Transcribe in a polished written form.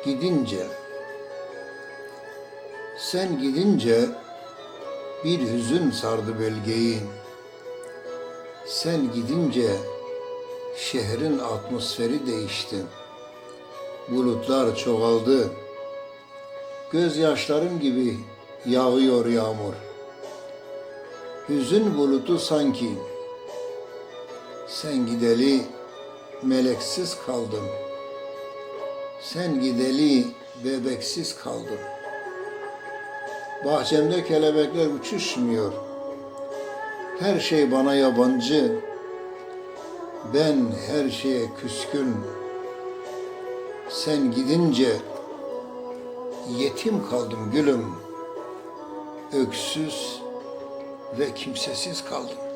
gidince, sen gidince bir hüzün sardı bölgeyi. Sen gidince şehrin atmosferi değişti. Bulutlar çoğaldı. Gözyaşlarım gibi yağıyor yağmur. Hüzün bulutu sanki. Sen gideli meleksiz kaldım. Sen gideli bebeksiz kaldım. Bahçemde kelebekler uçuşmuyor. Her şey bana yabancı. Ben her şeye küskün. Sen gidince yetim kaldım gülüm. Öksüz ve kimsesiz kaldım.